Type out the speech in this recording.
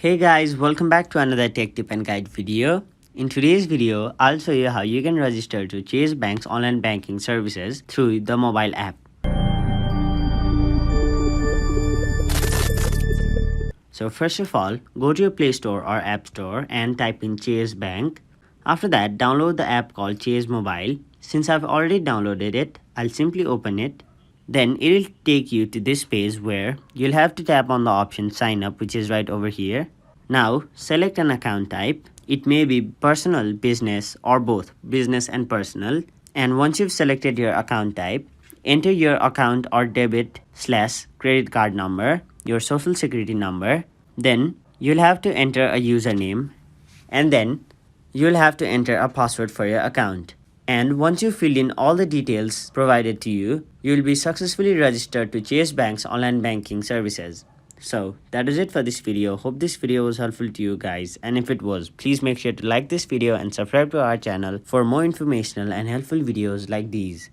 Hey guys, welcome back to another tech tip and guide video. In today's video, I'll show you how you can register to Chase Bank's online banking services through the mobile app. So first of all, go to your Play Store or App Store and type in Chase Bank. After that, download the app called Chase Mobile. Since I've already downloaded it, I'll simply open it. Then it'll take you to this page where you'll have to tap on the option sign up, which is right over here. Now select an account type. It may be personal, business, or both business and personal. And once you've selected your account type, enter your account or debit/credit card number, your social security number. Then you'll have to enter a username, and then you'll have to enter a password for your account. And once you fill in all the details provided to you, you'll be successfully registered to Chase Bank's online banking services. So that is it for this video. Hope this video was helpful to you guys, and if it was, please make sure to like this video and subscribe to our channel for more informational and helpful videos like these.